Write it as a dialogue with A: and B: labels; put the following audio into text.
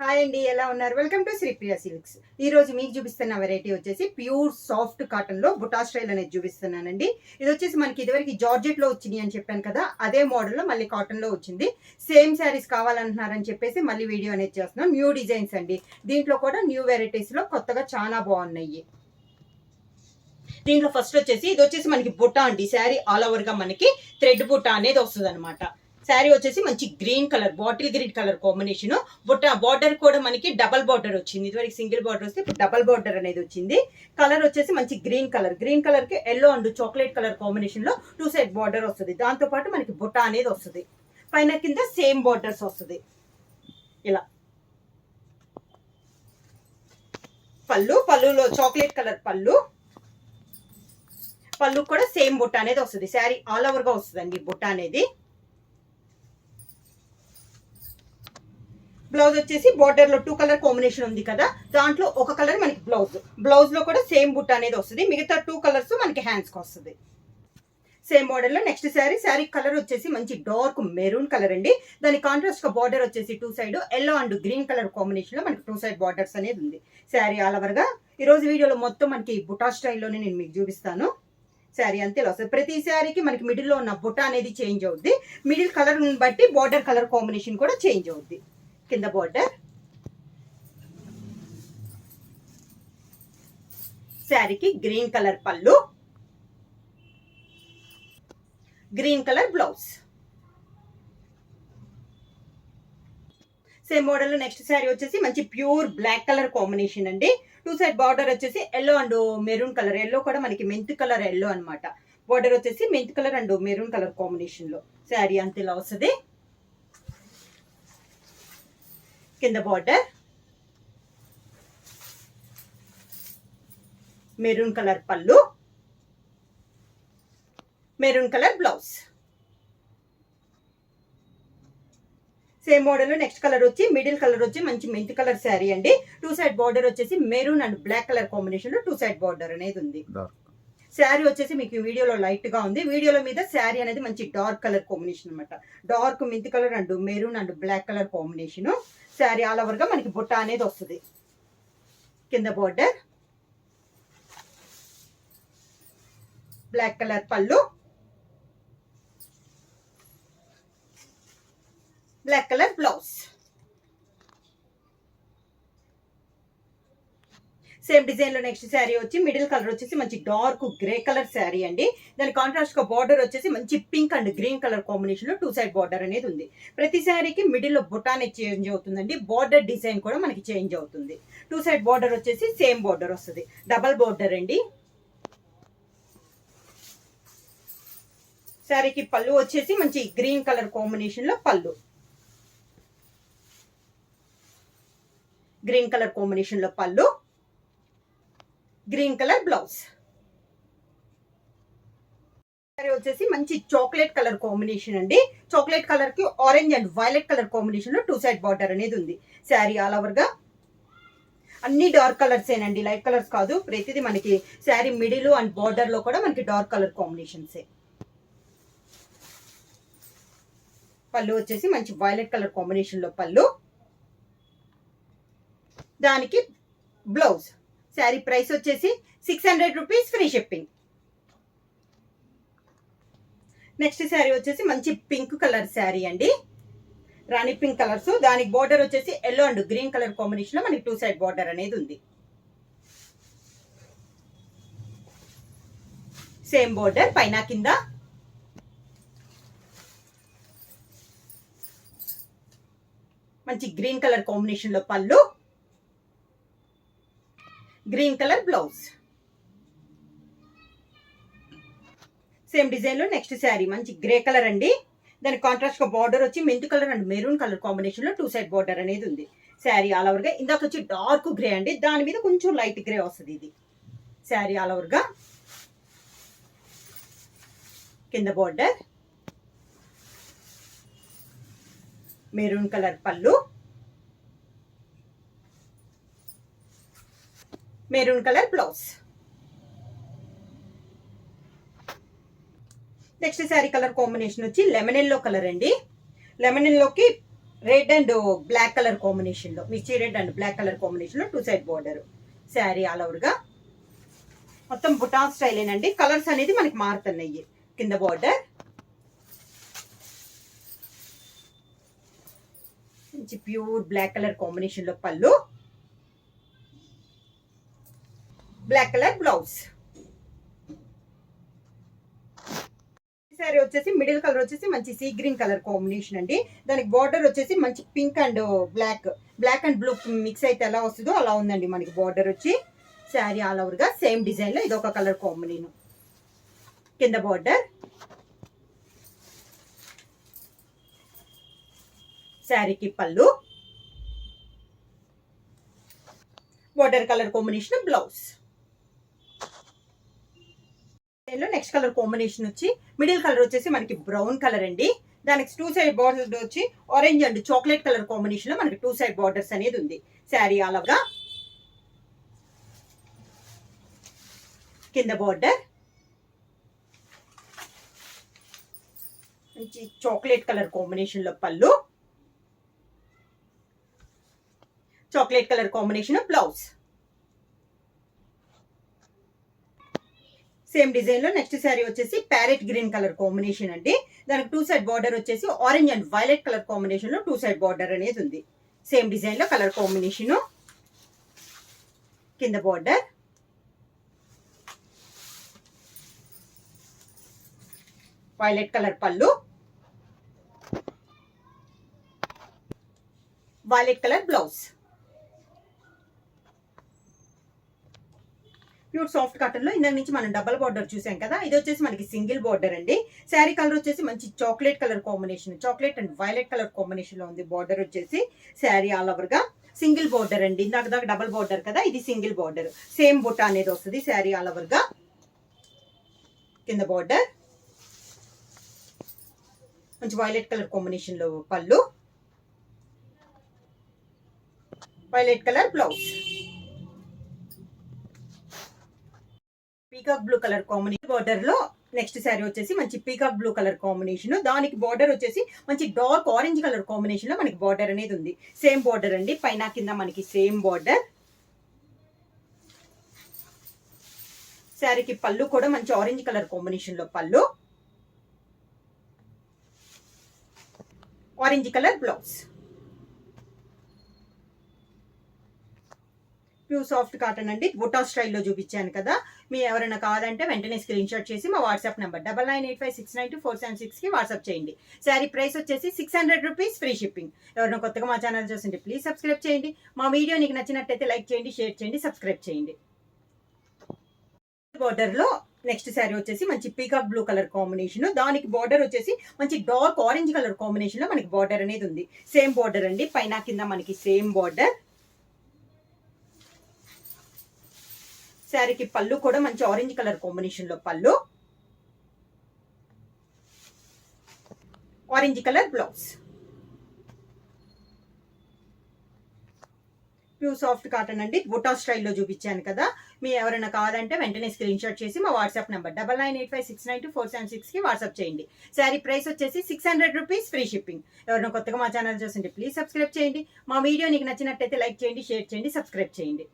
A: Hi అండి, ఎలా ఉన్నారు? Welcome to Sripriya silks. ఈ రోజు మీకు చూపిస్తున్న వెరైటీ వచ్చేసి ప్యూర్ సాఫ్ట్ కాటన్ లో బుటా స్టైల్ అనేది చూపిస్తున్నానండి. ఇది వచ్చేసి మనకి ఇదివరకు జార్జెట్ లో వచ్చింది అని చెప్పాను కదా, అదే మోడల్ లో మళ్ళీ కాటన్ లో వచ్చింది. సేమ్ శారీస్ కావాలంటున్నారని చెప్పేసి మళ్ళీ వీడియో అనేది చేస్తున్నాం. న్యూ డిజైన్స్ అండి, దీంట్లో కూడా న్యూ వెరైటీస్ లో కొత్తగా చాలా బాగున్నాయి. దీంట్లో ఫస్ట్ వచ్చేసి ఇది వచ్చేసి మనకి బుట్ట అండి. శారీ ఆల్ ఓవర్ గా మనకి థ్రెడ్ బుట్ట అనేది వస్తుంది అనమాట. శారీ వచ్చేసి మంచి green colour, bottle green colour combination. బుట్ట బార్డర్ కూడా మనకి డబల్ బార్డర్ వచ్చింది. ఇదివరకు సింగిల్ బార్డర్ వస్తే ఇప్పుడు డబల్ బార్డర్ అనేది వచ్చింది. కలర్ వచ్చేసి మంచి గ్రీన్ కలర్, గ్రీన్ కలర్ కి yellow and chocolate colour combination లో 2 సైడ్ బార్డర్ వస్తుంది. దాంతో పాటు మనకి బుట్ట అనేది వస్తుంది. పైన కింద సేమ్ బార్డర్స్ వస్తుంది. ఇలా పళ్ళులో చాక్లెట్ కలర్ పళ్ళు కూడా సేమ్ బుట్ట అనేది వస్తుంది. శారీ ఆల్ ఓవర్ గా వస్తుందండి బుట్ట అనేది. బ్లౌజ్ వచ్చేసి బార్డర్ లో 2 కలర్ కాంబినేషన్ ఉంది కదా, దాంట్లో ఒక కలర్ మనకి బ్లౌజ్ లో కూడా సేమ్ బుట్ట అనేది వస్తుంది. మిగతా 2 కలర్స్ మనకి హ్యాండ్స్ కి వస్తుంది. సేమ్ మోడల్ లో నెక్స్ట్ శారీ కలర్ వచ్చేసి మంచి డార్క్ మెరూన్ కలర్ అండి. దాని కాంట్రాస్ట్ గా బార్డర్ వచ్చేసి 2 side yellow and green colour combination లో మనకి 2 సైడ్ బార్డర్స్ అనేది ఉంది. శారీ ఆల్ ఓవర్ గా ఈ రోజు వీడియోలో మొత్తం మనకి బుటా స్టైల్లోనే నేను మీకు చూపిస్తాను. శారీ అంతే వస్తుంది. ప్రతి శారీకి మనకి మిడిల్ లో ఉన్న బుట్ట అనేది చేంజ్ అవుద్ది. మిడిల్ కలర్ బట్టి బార్డర్ కలర్ కాంబినేషన్ కూడా చేంజ్ అవుద్ది. కింద బార్డర్, శారీకి గ్రీన్ కలర్ పళ్ళు, green colour blouse. Same model లో నెక్స్ట్ శారీ వచ్చేసి మంచి ప్యూర్ బ్లాక్ కలర్ కాంబినేషన్ అండి. 2 సైడ్ బార్డర్ వచ్చేసి yellow and maroon colour, yellow కూడా మనకి మెంత్ కలర్ ఎల్లో అనమాట. బార్డర్ వచ్చేసి mint colour and maroon colour combination లో శారీ అంతే ఇలా వస్తుంది. కింద బార్డర్, మెరూన్ కలర్ పళ్ళు, maroon colour blouse. Same model లో నెక్స్ట్ కలర్ వచ్చి మిడిల్ కలర్ వచ్చి మంచి మెంత్ కలర్ శారీ అండి. 2 సైడ్ బార్డర్ వచ్చేసి maroon and black colour combination లో 2 సైడ్ బార్డర్ అనేది ఉంది. శారీ వచ్చేసి మీకు వీడియోలో లైట్ గా ఉంది, వీడియోలో మీద శారీ అనేది మంచి డార్క్ కలర్ కాంబినేషన్ అనమాట. Dark mint colour and maroon and black colour combination. Sari all over గా మనకి బుట్ట అనేది వస్తుంది. కింద బార్డర్, బ్లాక్ కలర్ పళ్ళు, black colour blouse. Same design లో నెక్స్ట్ శారీ వచ్చి మిడిల్ కలర్ వచ్చేసి మంచి డార్క్ గ్రే కలర్ శారీ అండి. దాని కాంట్రాస్ట్ గా బార్డర్ వచ్చేసి మంచి pink and green colour combination లో 2 సైడ్ బార్డర్ అనేది ఉంది. ప్రతి శారీకి మిడిల్ లో బుట్ట అనేది చేంజ్ అవుతుందండి. బార్డర్ డిజైన్ కూడా మనకి చేంజ్ అవుతుంది. 2 సైడ్ బార్డర్ వచ్చేసి సేమ్ బార్డర్ వస్తుంది, డబల్ బార్డర్ అండి. శారీకి పళ్ళు వచ్చేసి మంచి గ్రీన్ కలర్ కాంబినేషన్ లో గ్రీన్ కలర్ కాంబినేషన్ లో పళ్ళు, గ్రీన్ కలర్ బ్లౌజ్. శారీ వచ్చేసి మంచి చాక్లెట్ కలర్ కాంబినేషన్ అండి. చాక్లెట్ కలర్ కి orange and violet colour combination లో 2 సైడ్ బార్డర్ అనేది ఉంది. శారీ ఆల్ ఓవర్ గా అన్ని డార్క్ కలర్స్ ఏనండి, లైట్ కలర్స్ కాదు. ప్రతిదీ మనకి శారీ మిడిల్ అండ్ బార్డర్ లో కూడా మనకి డార్క్ కలర్ కాంబినేషన్స్. పళ్ళు వచ్చేసి మంచి వైలెట్ కలర్ కాంబినేషన్ లో పళ్ళు, దానికి బ్లౌజ్. శారీ ప్రైస్ వచ్చేసి 600 rupees, free shipping. Next sari వచ్చేసి మంచి పింక్ కలర్ శారీ అండి, రాణి పింక్ కలర్స్. దానికి బార్డర్ వచ్చేసి yellow and green colour combination లో మనకి 2 సైడ్ బార్డర్ అనేది ఉంది. సేమ్ బార్డర్ పైన కింద. మంచి గ్రీన్ కలర్ కాంబినేషన్ లో పళ్ళు, green colour blouse. Same design లో నెక్స్ట్ శారీ మంచి గ్రే కలర్ అండి. దాని కాంట్రాస్ట్ గా బార్డర్ వచ్చి mint colour and maroon colour combination లో 2 సైడ్ బార్డర్ అనేది ఉంది. శారీ ఆల్ ఓవర్ గా ఇందాక వచ్చి డార్క్ గ్రే అండి, దాని మీద కొంచెం లైట్ గ్రే వస్తుంది. ఇది శారీ ఆల్ ఓవర్ గా. కింద బార్డర్, మెరూన్ కలర్ పళ్ళు, maroon colour blouse. Next sari colour combination వచ్చి లెమన్ ఎల్లో కలర్ అండి. లెమన్ ఎల్లోకి రెడ్ అండ్ బ్లాక్ కలర్ కాంబినేషన్లో, మిర్చి రెడ్ అండ్ బ్లాక్ కలర్ కాంబినేషన్లో 2 సైడ్ బార్డర్. శారీ ఆల్ ఓవర్గా మొత్తం బుటాన్ స్టైలేనండి. కలర్స్ అనేది మనకి మారుతున్నాయి. కింద బార్డర్ మంచి ప్యూర్ బ్లాక్ కలర్ కాంబినేషన్లో పళ్ళు, బ్లాక్ కలర్ బ్లౌజ్. శారీ వచ్చేసి మిడిల్ కలర్ వచ్చేసి మంచి సీ గ్రీన్ కలర్ కాంబినేషన్ అండి. దానికి బార్డర్ వచ్చేసి మంచి pink and black and blue mix అయితే ఎలా వస్తుందో అలా ఉందండి మనకి బార్డర్ వచ్చి. శారీ ఆల్ ఓవర్ గా సేమ్ డిజైన్ లో ఇదొక కలర్ కాంబినేషన్. కింద బార్డర్, శారీకి పళ్ళు, border colour combination blouse. Next colour combination వచ్చి మిడిల్ కలర్ వచ్చేసి మనకి బ్రౌన్ కలర్ అండి. దానికి 2 సైడ్ బార్డర్ వచ్చి orange and chocolate colour combination లో మనకి 2 సైడ్ బార్డర్స్ అనేది ఉంది. శారీ అలాగా కింద బార్డర్ మంచి చాక్లెట్ కలర్ కాంబినేషన్ లో పళ్ళు, chocolate colour combination blouse. Same design లో నెక్స్ట్ శారీ వచ్చేసి ప్యారెట్ గ్రీన్ కలర్ కాంబినేషన్ అండి. దానికి 2 సైడ్ బార్డర్ వచ్చేసి orange and violet colour combination లో 2 సైడ్ బార్డర్ అనేది ఉంది. సేమ్ డిజైన్ లో కలర్ కాంబినేషన్. కింద బార్డర్, వైలెట్ కలర్ పళ్ళు, violet colour blouse. Pure soft cotton లో ఇందాక నుంచి మనం డబల్ బార్డర్ చూసాం కదా, ఇది వచ్చేసి మనకి సింగిల్ బార్డర్ అండి. శారీ కలర్ వచ్చేసి మంచి chocolate colour combination, chocolate and violet colour combination లో ఉంది బార్డర్ వచ్చేసి. శారీ ఆల్ ఓవర్ గా సింగిల్ బార్డర్ అండి. ఇందాక దాకా డబల్ బార్డర్ కదా, ఇది సింగిల్ బార్డర్. సేమ్ బుట్ట అనేది వస్తుంది శారీ ఆల్ ఓవర్ గా. కింద బార్డర్ మంచి వైలెట్ కలర్ కాంబినేషన్ లో పళ్ళు, violet colour blouse. Peacock blue colour combination border లో నెక్స్ట్ శారీ వచ్చేసి మంచి పీకాక్ బ్లూ కలర్ కాంబినేషన్. దానికి బార్డర్ వచ్చేసి మంచి డార్క్ ఆరెంజ్ కలర్ కాంబినేషన్ లో మనకి బార్డర్ అనేది ఉంది. సేమ్ బార్డర్ అండి, పైన కింద మనకి సేమ్ బార్డర్. శారీకి పళ్ళు కూడా మంచి ఆరెంజ్ కలర్ కాంబినేషన్ లో పళ్ళు, orange colour blouse. Pure soft cotton అండి. బుటా స్టైల్లో చూపించాను కదా, మీ ఎవరైనా కావాలంటే వెంటనే స్క్రీన్ షాట్ చేసి మా వాట్సాప్ నెంబర్ 9985692476 కి వాట్సాప్ చేయండి. శారీ ప్రైస్ వచ్చేసి 600 రూపీస్, ఫ్రీ షిప్పింగ్. ఎవరైనా కొత్తగా మా ఛానల్ చూస్తుంటే ప్లీజ్ సబ్స్క్రైబ్ చేయండి. మా వీడియో నీకు నచ్చినట్టయితే లైక్ చేయండి, షేర్ చేయండి, సబ్స్క్రైబ్ చేయండి. బార్డర్ లో నెక్స్ట్ శారీ వచ్చేసి మంచి పీకాక్ బ్లూ కలర్ కాంబినేషన్. దానికి బార్డర్ వచ్చేసి మంచి డార్క్ ఆరెంజ్ కలర్ కాంబినేషన్ లో మనకి బార్డర్ అనేది ఉంది. సేమ్ బార్డర్ అండి, పైన కింద మనకి సేమ్ బార్డర్. శారీకి పళ్ళు కూడా మంచి ఆరెంజ్ కలర్ కాంబినేషన్ లో పళ్ళు, orange colour blouse. Pure soft cotton అండి. బుటా స్టైల్లో చూపించాను కదా, మీ ఎవరైనా కావాలంటే వెంటనే స్క్రీన్ షాట్ చేసి మా వాట్సాప్ నెంబర్ 9985692476 కి వాట్సాప్ చేయండి. శారీ ప్రైస్ వచ్చేసి 600 రూపీస్, ఫ్రీ షిప్పింగ్. ఎవరైనా కొత్తగా మా ఛానల్ చూస్తుంటే ప్లీజ్ సబ్స్క్రైబ్ చేయండి. మా వీడియో నీకు నచ్చినట్టయితే లైక్ చేయండి, షేర్ చేయండి, సబ్స్క్రైబ్ చేయండి.